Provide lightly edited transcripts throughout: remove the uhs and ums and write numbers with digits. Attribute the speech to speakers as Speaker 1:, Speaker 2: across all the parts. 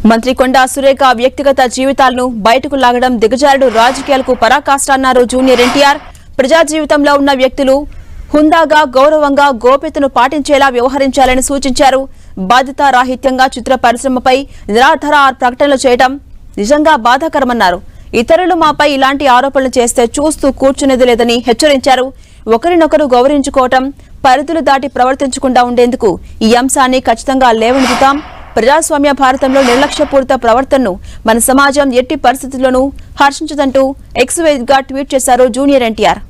Speaker 1: మంత్రి కొండా సురేఖ వ్యక్తిగత జీవితాలను బయటకు లాగడం దిగజారుడు రాజకీయాలకు పరాకాష్ట అన్నారు జూనియర్ ఎన్టీఆర్. ప్రజా జీవితంలో ఉన్న వ్యక్తులు హుందాగా గౌరవంగా గోప్యతను పాటించేలా వ్యవహరించాలని సూచించారు. బాధ్యతారాహిత్యంగా చిత్ర పరిశ్రమపై నిరాధార ప్రకటనలు చేయడం నిజంగా బాధాకరమన్నారు. ఇతరులు మాపై ఇలాంటి ఆరోపణలు చేస్తే చూస్తూ కూర్చునేది లేదని హెచ్చరించారు. ఒకరినొకరు గౌరవించుకోవటం, పరిధులు దాటి ప్రవర్తించకుండా ఉండేందుకు ఈ అంశాన్ని ఖచ్చితంగా లేవనెత్తుతాం. ప్రజాస్వామ్య భారతంలో నిర్లక్ష్యపూరిత ప్రవర్తనను మన సమాజం ఎట్టి పరిస్థితుల్లోనూ హర్షించదంటూ ఎక్స్ వేదికగా ట్వీట్ చేశారు జూనియర్ ఎన్టీఆర్.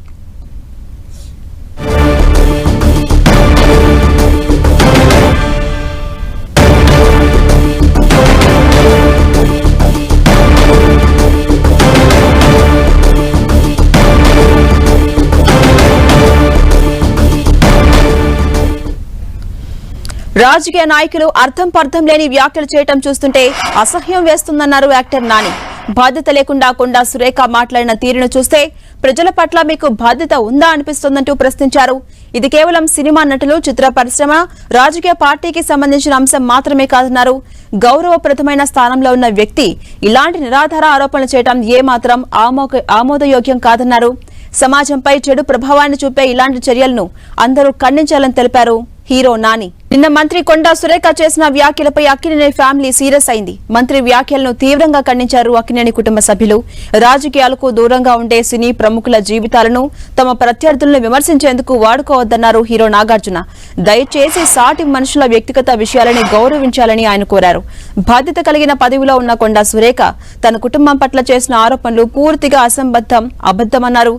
Speaker 1: రాజకీయ నాయకులు అర్థం పర్థం లేని వ్యాఖ్యలు చేయటం చూస్తుంటే అసహ్యం వేస్తుందన్నారు యాక్టర్ నాని. బాధ్యత లేకుండా కొండా సురేఖ మాట్లాడిన తీరును చూస్తే ప్రజల పట్ల మీకు బాధ్యత ఉందా అనిపిస్తోందంటూ ప్రశ్నించారు. ఇది కేవలం సినిమా నటులు, చిత్ర పరిశ్రమ, రాజకీయ పార్టీకి సంబంధించిన అంశం మాత్రమే కాదన్నారు. గౌరవప్రదమైన స్థానంలో ఉన్న వ్యక్తి ఇలాంటి నిరాధార ఆరోపణలు చేయడం ఏమాత్రం ఆమోదయోగ్యం కాదన్నారు. సమాజంపై చెడు ప్రభావాన్ని చూపే ఇలాంటి చర్యలను అందరూ ఖండించాలని తెలిపారు హీరో నాని. నిన్న మంత్రి కొండా సురేఖ చేసిన వ్యాఖ్యలపై అక్కినేని ఫ్యామిలీ సీరియస్ అయింది. మంత్రి వ్యాఖ్యలను తీవ్రంగా ఖండించారు అక్కినేని కుటుంబ సభ్యులు. రాజకీయాలకు దూరంగా ఉండే సినీ ప్రముఖుల జీవితాలను తమ ప్రత్యర్థులను విమర్శించేందుకు వాడుకోవద్దన్నారు హీరో నాగార్జున. దయచేసి సాటి మనుషుల వ్యక్తిగత విషయాలని గౌరవించాలని ఆయన కోరారు. బాధ్యత కలిగిన పదవిలో ఉన్న కొండా సురేఖ తన కుటుంబం పట్ల చేసిన ఆరోపణలు పూర్తిగా అబద్దమన్నారు.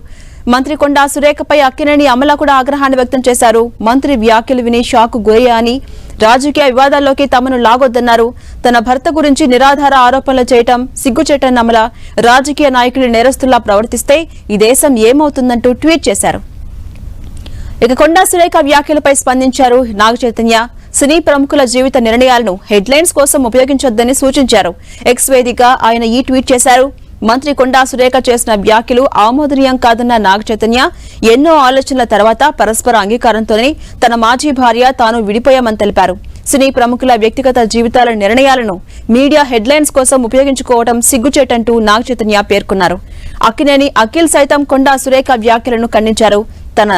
Speaker 1: మంత్రి కొండా సురేఖపై అక్కినేని అమల కూడా ఆగ్రహాన్ని వ్యక్తం చేశారు. మంత్రి వ్యాఖ్యలు విని షాక్ గురయ్యా అని, రాజకీయ వివాదాల్లోకి తమను లాగొద్దన్నారు. తన భర్త గురించి నిరాధార ఆరోపణలు చేయటం సిగ్గుచేటన్న అమల రాజకీయ నాయకులు నేరస్తుల్లా ప్రవర్తిస్తే ఈ దేశం ఏమవుతుందంటూ ట్వీట్ చేశారు. ఇక కొండా సురేఖ వ్యాఖ్యలపై స్పందించారు నాగ చైతన్య. సినీ ప్రముఖుల జీవిత నిర్ణయాలను హెడ్లైన్స్ కోసం ఉపయోగించొద్దని సూచించారు. ఎక్స్ వేదికగా ఆయన ఈ ట్వీట్ చేశారు. మంత్రి కొండా సురేఖ చేసిన వ్యాఖ్యలు ఆమోదనీయం కాదన్న నాగ చైతన్య, ఎన్నో ఆలోచనల తర్వాత పరస్పర అంగీకారంతోనే తన మాజీ భార్య తాను విడిపోయామని తెలిపారు. సినీ ప్రముఖుల వ్యక్తిగత జీవితాల నిర్ణయాలను మీడియా హెడ్లైన్స్ కోసం ఉపయోగించుకోవడం సిగ్గుచేటంటూ నాగ చైతన్య పేర్కొన్నారు. అక్కినేని అఖిల్ సైతం కొండా సురేఖ వ్యాఖ్యలను ఖండించారు. తన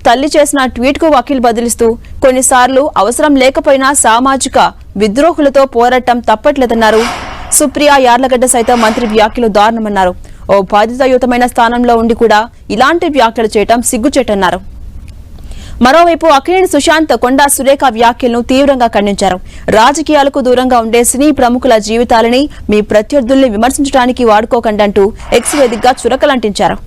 Speaker 1: తల్లి చేసిన ట్వీట్ కు అఖిల్ బదిలిస్తూ, కొన్నిసార్లు అవసరం లేకపోయినా సామాజిక విద్రోహులతో పోరాటం తప్పట్లేదన్నారు. సుప్రియా యార్లగడ్డ సైతం మంత్రి వ్యాఖ్యలు దారుణమన్నారు. ఓ బాధ్యతాయుతమైన స్థానంలో ఉండి కూడా ఇలాంటి వ్యాఖ్యలు చేయటం సిగ్గుచేటన్నారు. మరోవైపు అక్కినేని సుశాంత్ కొండా సురేఖ వ్యాఖ్యలను తీవ్రంగా ఖండించారు. రాజకీయాలకు దూరంగా ఉండే సినీ ప్రముఖుల జీవితాలని మీ ప్రత్యర్థుల్ని విమర్శించడానికి వాడుకోకండంటూ ఎక్స్ వేదికగా చురకలంటించారు.